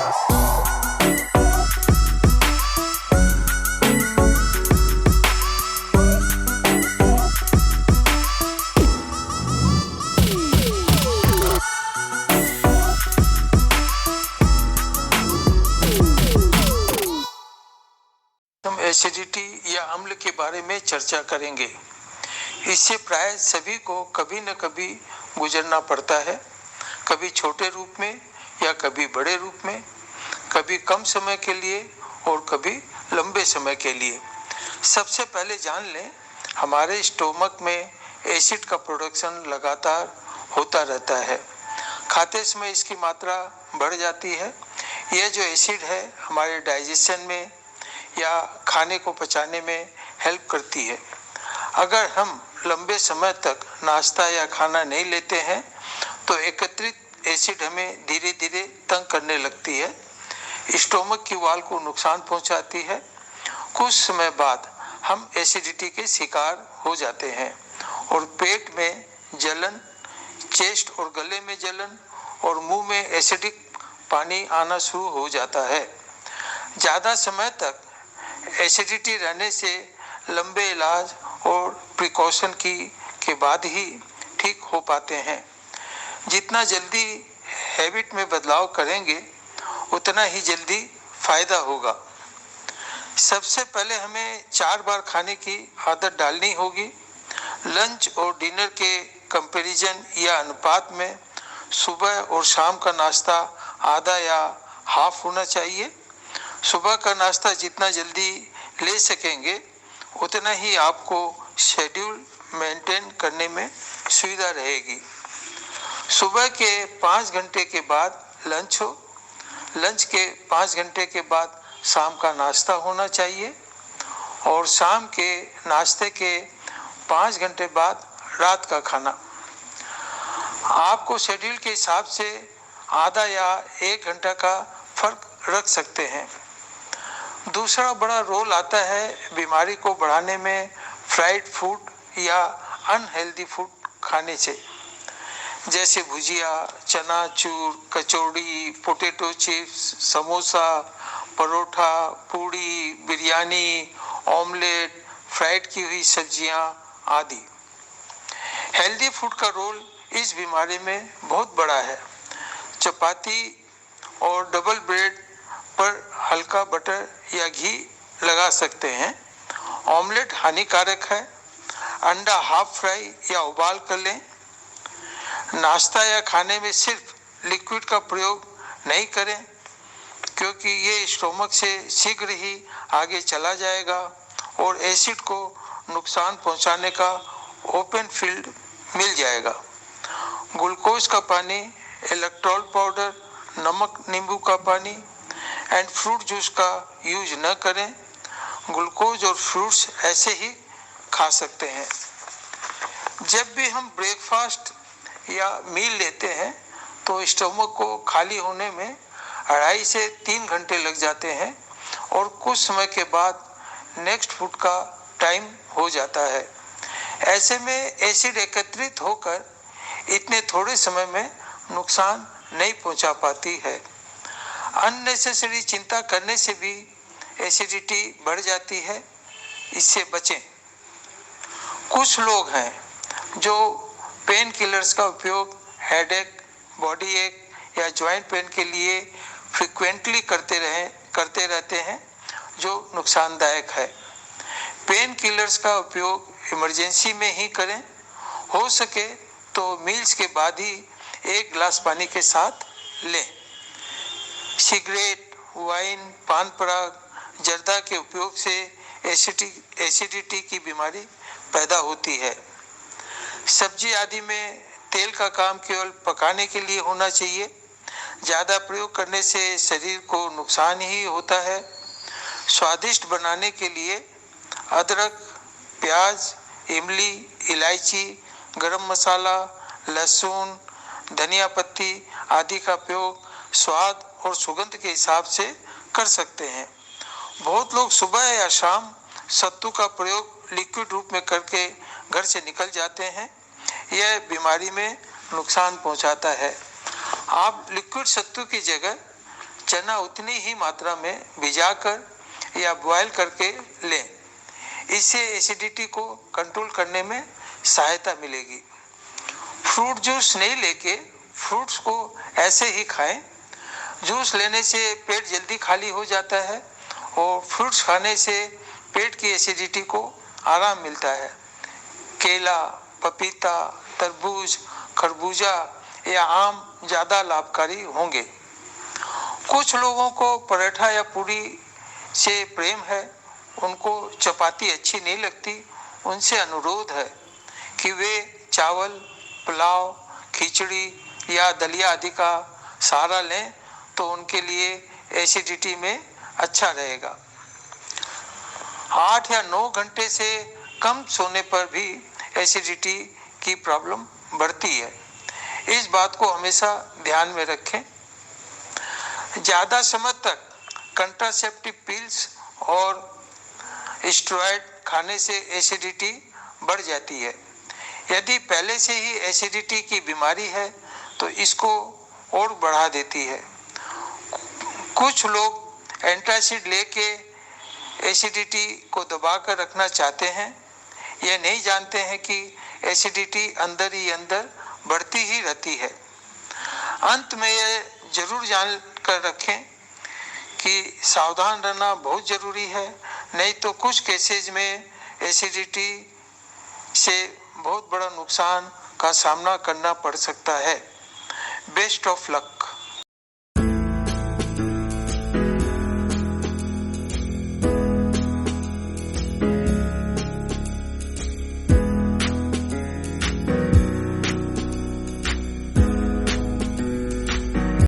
हम एसिडिटी या अम्ल के बारे में चर्चा करेंगे। इससे प्राय सभी को कभी न कभी गुजरना पड़ता है, कभी छोटे रूप में या कभी बड़े रूप में, कभी कम समय के लिए और कभी लंबे समय के लिए। सबसे पहले जान लें, हमारे स्टोमक में एसिड का प्रोडक्शन लगातार होता रहता है। खाते समय इसकी मात्रा बढ़ जाती है। यह जो एसिड है हमारे डाइजेशन में या खाने को पचाने में हेल्प करती है। अगर हम लंबे समय तक नाश्ता या खाना नहीं लेते हैं तो एकत्रित एसिड हमें धीरे धीरे तंग करने लगती है, स्टोमक की वॉल को नुकसान पहुंचाती है। कुछ समय बाद हम एसिडिटी के शिकार हो जाते हैं और पेट में जलन, चेस्ट और गले में जलन और मुंह में एसिडिक पानी आना शुरू हो जाता है। ज़्यादा समय तक एसिडिटी रहने से लंबे इलाज और प्रिकॉशन के बाद ही ठीक हो पाते हैं। जितना जल्दी हैबिट में बदलाव करेंगे उतना ही जल्दी फायदा होगा। सबसे पहले हमें 4 बार खाने की आदत डालनी होगी। लंच और डिनर के कंपैरिजन या अनुपात में सुबह और शाम का नाश्ता आधा या हाफ होना चाहिए। सुबह का नाश्ता जितना जल्दी ले सकेंगे उतना ही आपको शेड्यूल मेंटेन करने में सुविधा रहेगी। सुबह के 5 घंटे के बाद लंच हो, लंच के 5 घंटे के बाद शाम का नाश्ता होना चाहिए और शाम के नाश्ते के 5 घंटे बाद रात का खाना। आपको शेड्यूल के हिसाब से आधा या 1 घंटा का फर्क रख सकते हैं। दूसरा बड़ा रोल आता है बीमारी को बढ़ाने में फ्राइड फूड या अनहेल्दी फूड खाने से, जैसे भुजिया, चनाचूर, कचौड़ी, पोटैटो चिप्स, समोसा, परोठा, पूड़ी, बिरयानी, ऑमलेट, फ्राइड की हुई सब्जियां आदि। हेल्दी फूड का रोल इस बीमारी में बहुत बड़ा है। चपाती और डबल ब्रेड पर हल्का बटर या घी लगा सकते हैं। ऑमलेट हानिकारक है। अंडा हाफ फ्राई या उबाल कर लें। नाश्ता या खाने में सिर्फ लिक्विड का प्रयोग नहीं करें क्योंकि ये स्टोमक से शीघ्र ही आगे चला जाएगा और एसिड को नुकसान पहुंचाने का ओपन फील्ड मिल जाएगा। ग्लूकोज का पानी, इलेक्ट्रोल पाउडर, नमक, नींबू का पानी एंड फ्रूट जूस का यूज न करें। ग्लूकोज और फ्रूट्स ऐसे ही खा सकते हैं। जब भी हम ब्रेकफास्ट या मील लेते हैं तो स्टोमक को खाली होने में 2.5 से 3 घंटे लग जाते हैं और कुछ समय के बाद नेक्स्ट फूड का टाइम हो जाता है। ऐसे में एसिड एकत्रित होकर इतने थोड़े समय में नुकसान नहीं पहुंचा पाती है। अननेसेसरी चिंता करने से भी एसिडिटी बढ़ जाती है, इससे बचें। कुछ लोग हैं जो पेन किलर्स का उपयोग हेडेक, बॉडी एक या जॉइंट पेन के लिए फ्रीक्वेंटली करते रहते हैं, जो नुकसानदायक है। पेन किलर्स का उपयोग इमरजेंसी में ही करें। हो सके तो मील्स के बाद ही 1 गिलास पानी के साथ लें। सिगरेट, वाइन, पान पराग, जर्दा के उपयोग से एसिडिटी की बीमारी पैदा होती है। सब्जी आदि में तेल का काम केवल पकाने के लिए होना चाहिए। ज़्यादा प्रयोग करने से शरीर को नुकसान ही होता है। स्वादिष्ट बनाने के लिए अदरक, प्याज, इमली, इलायची, गरम मसाला, लहसुन, धनिया पत्ती आदि का प्रयोग स्वाद और सुगंध के हिसाब से कर सकते हैं। बहुत लोग सुबह या शाम सत्तू का प्रयोग लिक्विड रूप में करके घर से निकल जाते हैं। यह बीमारी में नुकसान पहुंचाता है। आप लिक्विड सत्तू की जगह चना उतनी ही मात्रा में भिजाकर या बॉयल करके लें। इससे एसिडिटी को कंट्रोल करने में सहायता मिलेगी। फ्रूट जूस नहीं लेके फ्रूट्स को ऐसे ही खाएं। जूस लेने से पेट जल्दी खाली हो जाता है और फ्रूट्स खाने से पेट की एसिडिटी को आराम मिलता है। केला, पपीता, तरबूज, खरबूजा या आम ज़्यादा लाभकारी होंगे। कुछ लोगों को पराठा या पूरी से प्रेम है, उनको चपाती अच्छी नहीं लगती। उनसे अनुरोध है कि वे चावल, पुलाव, खिचड़ी या दलिया आदि का सहारा लें तो उनके लिए एसिडिटी में अच्छा रहेगा। 8 या 9 घंटे से कम सोने पर भी एसिडिटी की प्रॉब्लम बढ़ती है। इस बात को हमेशा ध्यान में रखें। ज़्यादा समय तक कंट्रासेप्टिव पिल्स और स्टेरॉइड खाने से एसिडिटी बढ़ जाती है। यदि पहले से ही एसिडिटी की बीमारी है तो इसको और बढ़ा देती है। कुछ लोग एंटासिड लेके एसिडिटी को दबाकर रखना चाहते हैं। यह नहीं जानते हैं कि एसिडिटी अंदर ही अंदर बढ़ती ही रहती है। अंत में यह जरूर जान कर रखें कि सावधान रहना बहुत जरूरी है, नहीं तो कुछ केसेज में एसिडिटी से बहुत बड़ा नुकसान का सामना करना पड़ सकता है। Best of luck.